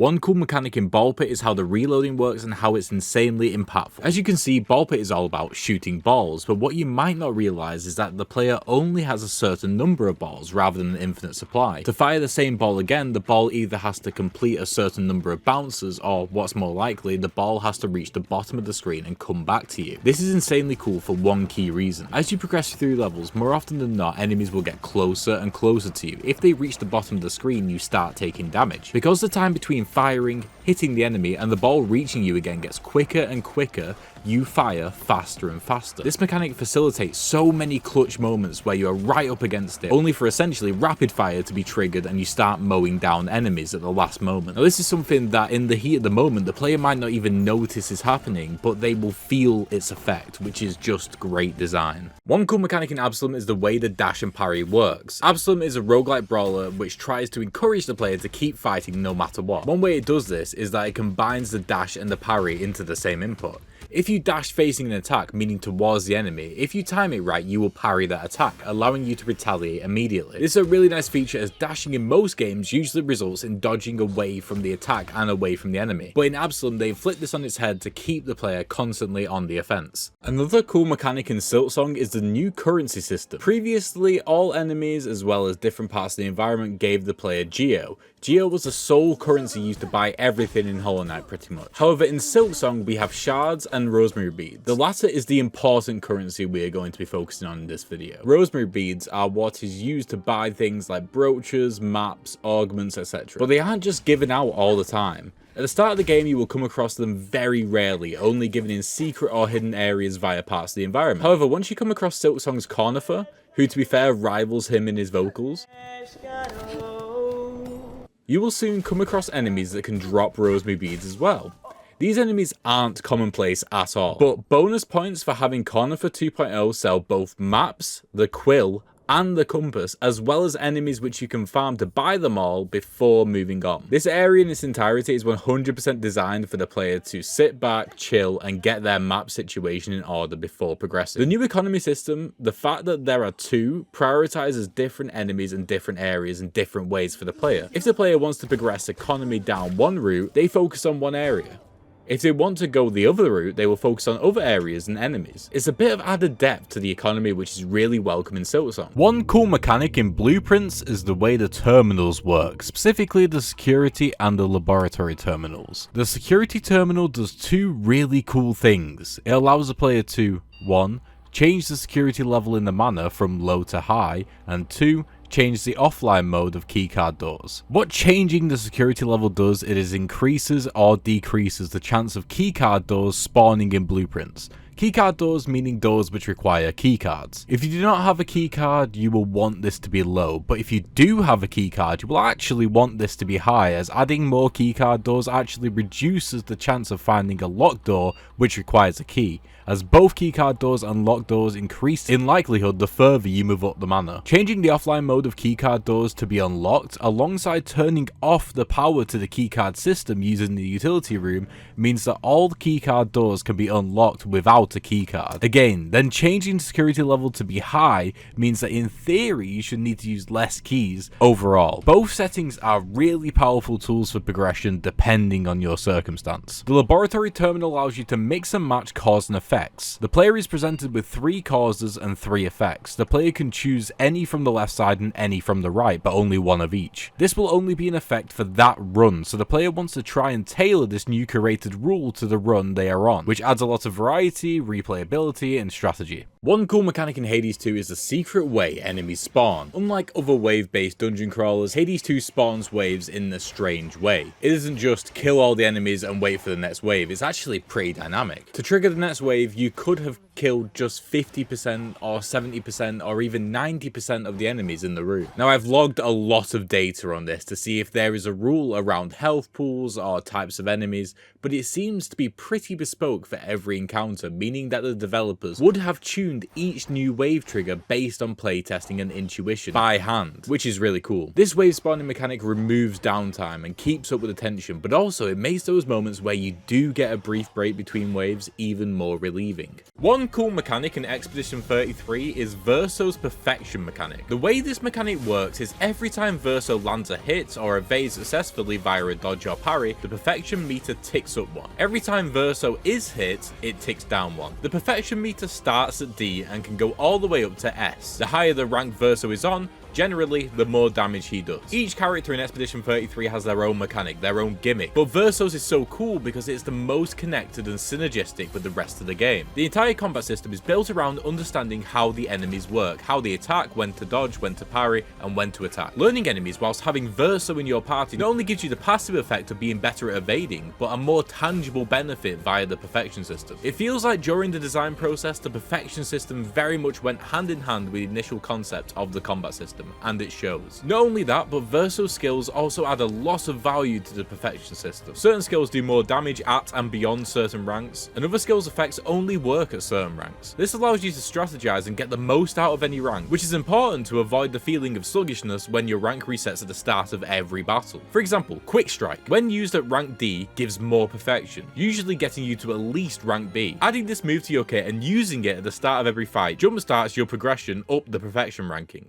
One cool mechanic in Ball Pit is how the reloading works and how it's insanely impactful. As you can see, Ball Pit is all about shooting balls, but what you might not realise is that the player only has a certain number of balls rather than an infinite supply. To fire the same ball again, the ball either has to complete a certain number of bounces, or what's more likely, the ball has to reach the bottom of the screen and come back to you. This is insanely cool for one key reason. As you progress through levels, more often than not, enemies will get closer and closer to you. If they reach the bottom of the screen, you start taking damage. Because the time between firing, hitting the enemy, and the ball reaching you again gets quicker and quicker, you fire faster and faster. This mechanic facilitates so many clutch moments where you are right up against it, only for essentially rapid fire to be triggered and you start mowing down enemies at the last moment. Now this is something that in the heat of the moment the player might not even notice is happening, but they will feel its effect, which is just great design. One cool mechanic in Absolum is the way the dash and parry works. Absolum is a roguelike brawler which tries to encourage the player to keep fighting no matter what. One way it does this is that it combines the dash and the parry into the same input. If you dash facing an attack, meaning towards the enemy, if you time it right, you will parry that attack, allowing you to retaliate immediately. This is a really nice feature as dashing in most games usually results in dodging away from the attack and away from the enemy. But in Absolum, they've flipped this on its head to keep the player constantly on the offense. Another cool mechanic in Silksong is the new currency system. Previously, all enemies as well as different parts of the environment gave the player Geo. Geo was the sole currency used to buy everything in Hollow Knight pretty much. However, in Silksong we have shards and rosemary beads. The latter is the important currency we are going to be focusing on in this video. Rosemary beads are what is used to buy things like brooches, maps, augments, etc. But they aren't just given out all the time. At the start of the game you will come across them very rarely, only given in secret or hidden areas via parts of the environment. However, once you come across Silksong's Cornifer, who to be fair rivals him in his vocals, you will soon come across enemies that can drop rosemary beads as well. These enemies aren't commonplace at all, but bonus points for having Cornifer 2.0 sell both maps, the quill, and the compass, as well as enemies which you can farm to buy them all before moving on. This area in its entirety is 100% designed for the player to sit back, chill, and get their map situation in order before progressing. The new economy system, the fact that there are two, prioritizes different enemies and different areas in different ways for the player. If the player wants to progress economy down one route, they focus on one area. If they want to go the other route, they will focus on other areas and enemies. It's a bit of added depth to the economy which is really welcome in Silksong. One cool mechanic in Blueprints is the way the terminals work, specifically the security and the laboratory terminals. The security terminal does two really cool things. It allows the player to 1. Change the security level in the manor from low to high, and 2. Change the offline mode of keycard doors. What changing the security level does, it is increases or decreases the chance of keycard doors spawning in Blueprints. Keycard doors meaning doors which require keycards. If you do not have a keycard, you will want this to be low, but if you do have a keycard, you will actually want this to be high, as adding more keycard doors actually reduces the chance of finding a locked door which requires a key, as both keycard doors and locked doors increase in likelihood the further you move up the manor. Changing the offline mode of keycard doors to be unlocked, alongside turning off the power to the keycard system using the utility room, means that all the keycard doors can be unlocked without a keycard. Again, then changing the security level to be high means that in theory you should need to use less keys overall. Both settings are really powerful tools for progression depending on your circumstance. The laboratory terminal allows you to mix and match cause and effects. The player is presented with 3 causes and 3 effects. The player can choose any from the left side and any from the right, but only one of each. This will only be in effect for that run, so the player wants to try and tailor this new curated rule to the run they are on, which adds a lot of variety, replayability, and strategy. One cool mechanic in Hades 2 is the secret way enemies spawn. Unlike other wave-based dungeon crawlers, Hades 2 spawns waves in a strange way. It isn't just kill all the enemies and wait for the next wave, it's actually pretty dynamic. To trigger the next wave, you could have killed just 50% or 70% or even 90% of the enemies in the room. Now I've logged a lot of data on this to see if there is a rule around health pools or types of enemies, but it seems to be pretty bespoke for every encounter, meaning that the developers would have tuned each new wave trigger based on playtesting and intuition by hand, which is really cool. This wave spawning mechanic removes downtime and keeps up with the tension, but also it makes those moments where you do get a brief break between waves even more relieving. One cool mechanic in Expedition 33 is Verso's Perfection mechanic. The way this mechanic works is every time Verso lands a hit or evades successfully via a dodge or parry, the Perfection meter ticks up 1. Every time Verso is hit, it ticks down 1. The Perfection meter starts at D and can go all the way up to S. The higher the rank Verso is on, generally, the more damage he does. Each character in Expedition 33 has their own mechanic, their own gimmick, but Verso's is so cool because it's the most connected and synergistic with the rest of the game. The entire combat system is built around understanding how the enemies work, how they attack, when to dodge, when to parry, and when to attack. Learning enemies whilst having Verso in your party not only gives you the passive effect of being better at evading, but a more tangible benefit via the Perfection system. It feels like during the design process, the Perfection system very much went hand in hand with the initial concept of the combat system, and it shows. Not only that, but Verso's skills also add a lot of value to the Perfection system. Certain skills do more damage at and beyond certain ranks, and other skills' effects only work at certain ranks. This allows you to strategize and get the most out of any rank, which is important to avoid the feeling of sluggishness when your rank resets at the start of every battle. For example, Quick Strike, when used at rank D, gives more Perfection, usually getting you to at least rank B. Adding this move to your kit and using it at the start of every fight jumpstarts your progression up the Perfection rankings.